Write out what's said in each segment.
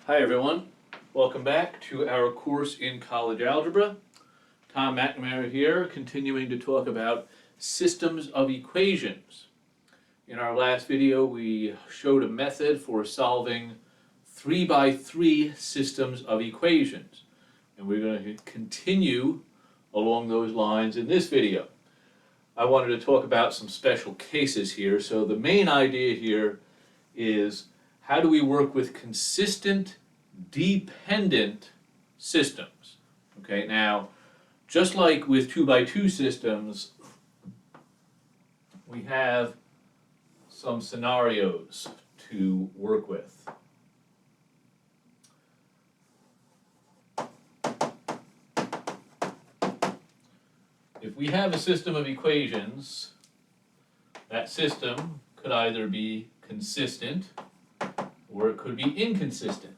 Hi everyone, welcome back to our course in college algebra. Tom McNamara here, continuing to talk about systems of equations. In our last video we showed a method for solving 3x3 systems of equations, and we're going to continue along those lines in this video. I wanted to talk about some special cases here. So the main idea here is, how do we work with consistent dependent systems? Okay, now just like with 2x2 systems, we have some scenarios to work with. If we have a system of equations, that system could either be consistent or it could be inconsistent.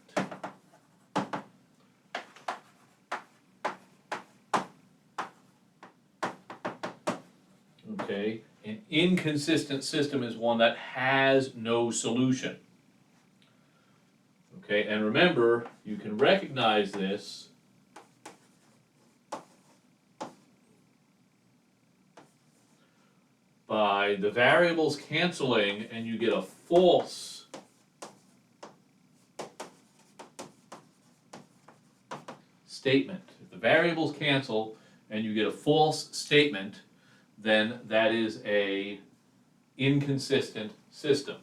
Okay, an inconsistent system is one that has no solution. Okay, and remember, you can recognize this by the variables canceling and you get a false statement. If the variables cancel and you get a false statement, then that is an inconsistent system.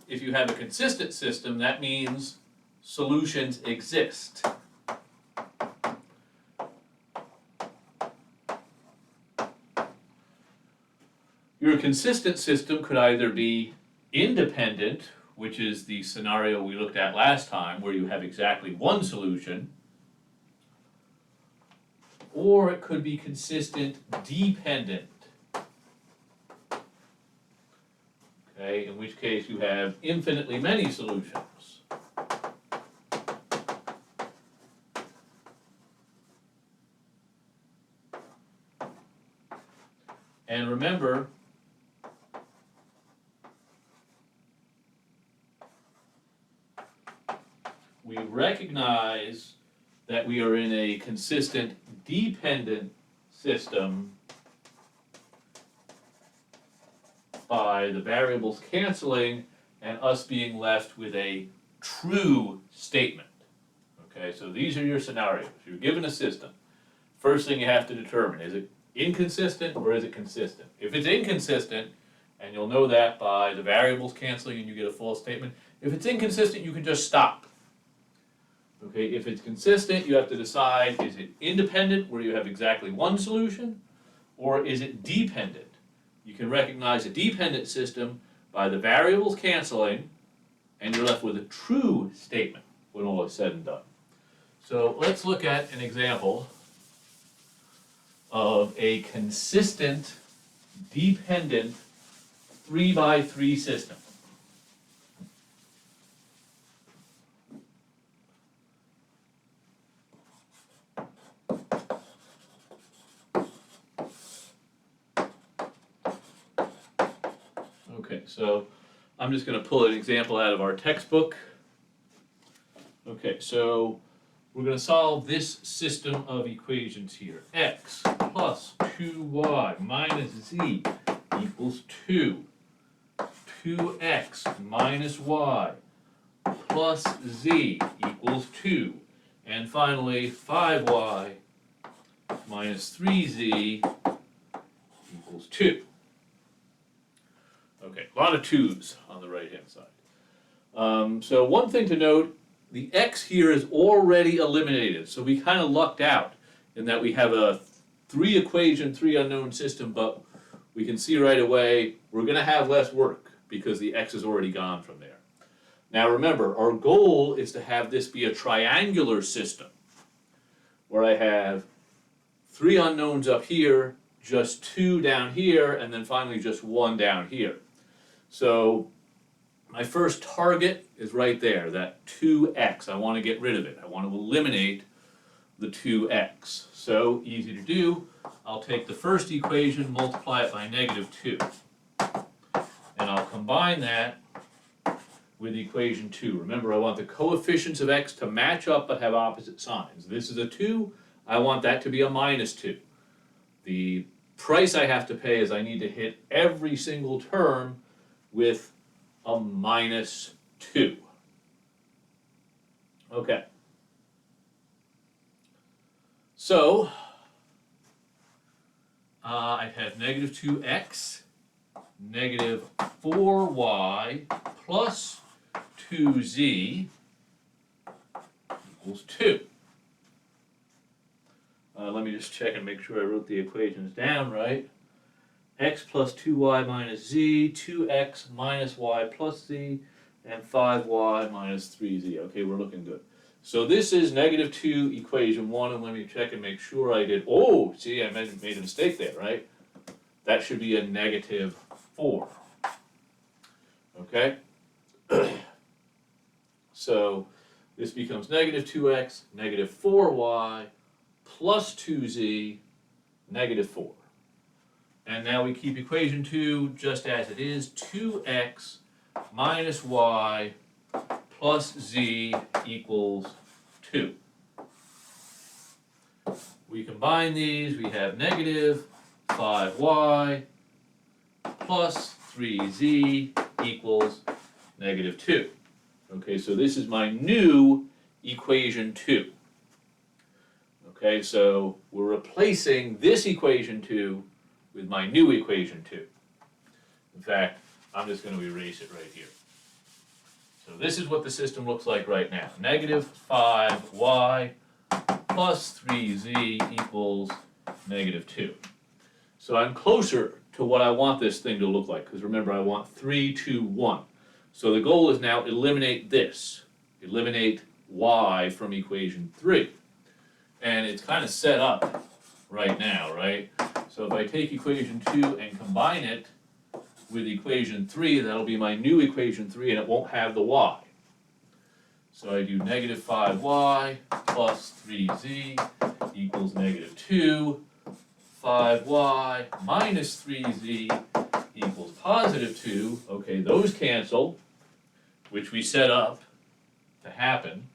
If you have a consistent system, that means solutions exist. Your consistent system could either be independent, which is the scenario we looked at last time, where you have exactly one solution, or it could be consistent dependent. Okay, in which case you have infinitely many solutions. And remember, we recognize that we are in a consistent dependent system by the variables canceling and us being left with a true statement. Okay, so these are your scenarios. You're given a system. First thing you have to determine, is it inconsistent or is it consistent? If it's inconsistent, and you'll know that by the variables canceling and you get a false statement, if it's inconsistent, you can just stop. Okay, if it's consistent, you have to decide, is it independent, where you have exactly one solution, or is it dependent? You can recognize a dependent system by the variables canceling, and you're left with a true statement when all is said and done. So let's look at an example of a consistent, dependent 3x3 system. Okay, so I'm just going to pull an example out of our textbook. Okay, so we're going to solve this system of equations here. X plus 2y minus z equals 2. 2x minus y plus z equals 2. And finally, 5y minus 3z equals 2. Okay, a lot of 2's on the right-hand side. So one thing to note, the x here is already eliminated, so we kind of lucked out in that we have a 3-equation, 3-unknown system, but we can see right away we're going to have less work because the x is already gone from there. Now remember, our goal is to have this be a triangular system, where I have 3 unknowns up here, just 2 down here, and then finally just 1 down here. So my first target is right there, that 2x. I want to get rid of it. I want to eliminate the 2x. So easy to do. I'll take the first equation, multiply it by -2. And I'll combine that with equation 2. Remember, I want the coefficients of x to match up but have opposite signs. This is a 2. I want that to be a minus 2. The price I have to pay is I need to hit every single term with a minus 2. Okay. So, I have negative 2x, negative 4y plus 2z equals 2. Let me just check and make sure I wrote the equations down right. X plus 2y minus z, 2x minus y plus z, and 5y minus 3z. Okay, we're looking good. So this is negative 2 equation 1, and let me check and make sure I did. Oh, see, I made a mistake there, right? That should be a negative 4. Okay? So this becomes negative 2x, negative 4y, plus 2z, negative 4. And now we keep equation 2 just as it is, 2x minus y plus z equals 2. We combine these, we have negative 5y plus 3z equals negative 2. Okay, so this is my new equation 2. Okay, so we're replacing this equation 2 with my new equation 2. In fact, I'm just going to erase it right here. So this is what the system looks like right now. Negative 5y plus 3z equals negative 2. So I'm closer to what I want this thing to look like, because remember I want 3, 2, 1. So the goal is now eliminate this. Eliminate y from equation 3. And it's kind of set up right now, right? So if I take equation 2 and combine it with equation 3, that'll be my new equation 3, and it won't have the y. So I do negative 5y plus 3z equals negative 2. 5y minus 3z equals positive 2. Okay, those cancel, which we set up to happen.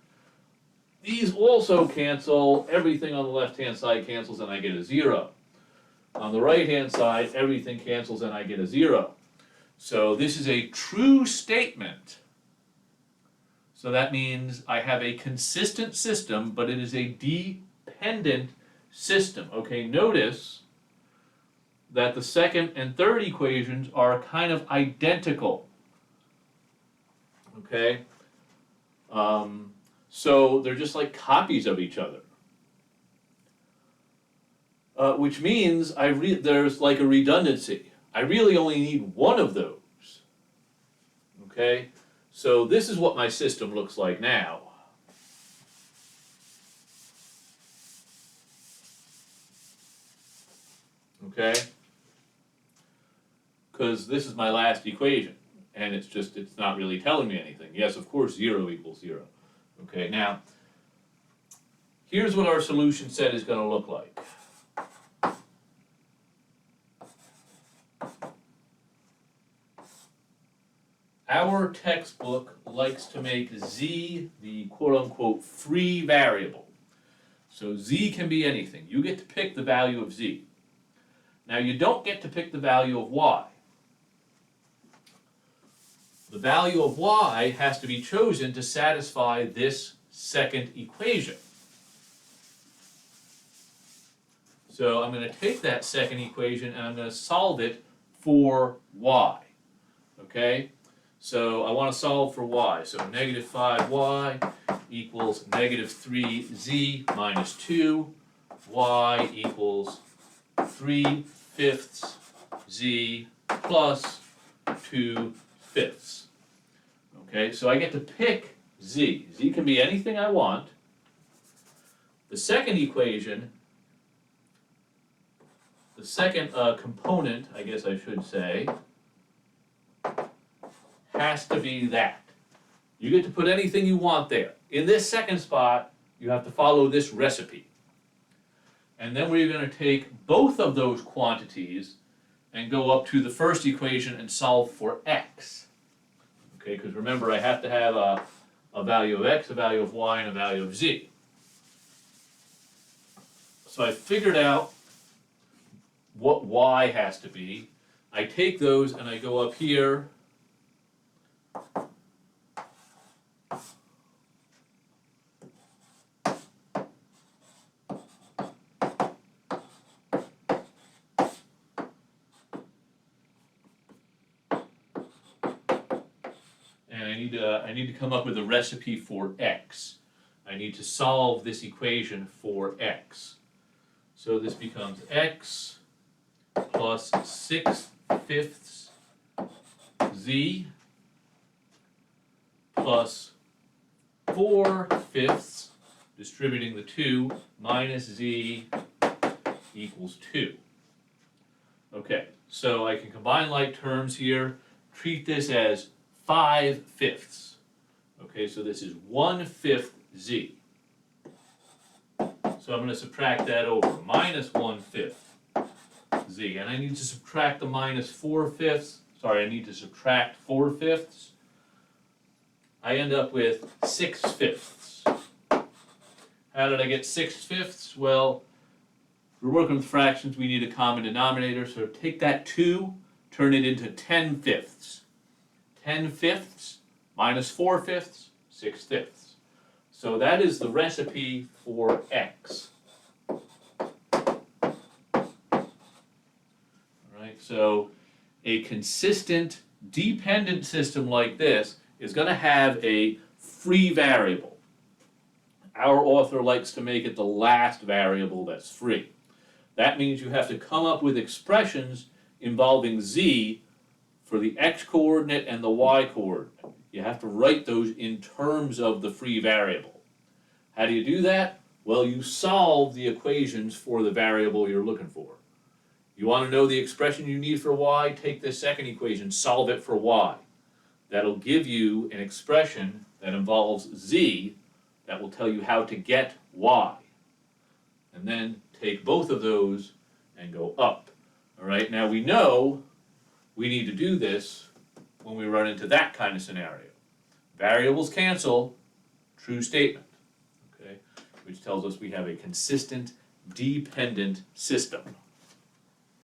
These also cancel. Everything on the left-hand side cancels, and I get a 0. On the right-hand side, everything cancels, and I get a 0. So this is a true statement. So that means I have a consistent system, but it is a dependent system. Okay, notice that the second and third equations are kind of identical. Okay? So they're just like copies of each other. Which means there's like a redundancy. I really only need one of those. Okay? So this is what my system looks like now. Okay? Because this is my last equation, and it's not really telling me anything. Yes, of course, 0 equals 0. Okay, now, here's what our solution set is going to look like. Our textbook likes to make z the quote-unquote free variable. So z can be anything. You get to pick the value of z. Now, you don't get to pick the value of y. The value of y has to be chosen to satisfy this second equation. So I'm going to take that second equation and I'm going to solve it for y. Okay? So I want to solve for y. So negative 5y equals negative 3z minus 2. Y equals 3/5 z plus 2/5. Okay, so I get to pick z. Z can be anything I want. The second equation, the second component, I guess I should say, has to be that. You get to put anything you want there. In this second spot, you have to follow this recipe. And then we're going to take both of those quantities and go up to the first equation and solve for x. Okay, because remember, I have to have a value of x, a value of y, and a value of z. So I figured out what y has to be. I take those and I go up here. And I need to come up with a recipe for x. I need to solve this equation for x. So this becomes x plus 6/5 z plus 4/5, distributing the 2, minus z equals 2. Okay, so I can combine like terms here, treat this as 5/5. Okay, so this is 1/5 z. So I'm going to subtract that over, minus 1/5 z. And I need to subtract the minus 4/5. Sorry, I need to subtract 4/5. I end up with 6/5. How did I get 6/5? Well, we're working with fractions, we need a common denominator, so take that 2, turn it into 10/5. 10/5 minus 4/5, 6/5. So that is the recipe for x. Alright, so a consistent dependent system like this is going to have a free variable. Our author likes to make it the last variable that's free. That means you have to come up with expressions involving z for the x-coordinate and the y-coordinate. You have to write those in terms of the free variable. How do you do that? Well, you solve the equations for the variable you're looking for. You want to know the expression you need for y? Take this second equation, solve it for y. That'll give you an expression that involves z that will tell you how to get y. And then take both of those and go up. All right, now we know we need to do this when we run into that kind of scenario. Variables cancel, true statement, okay, which tells us we have a consistent dependent system.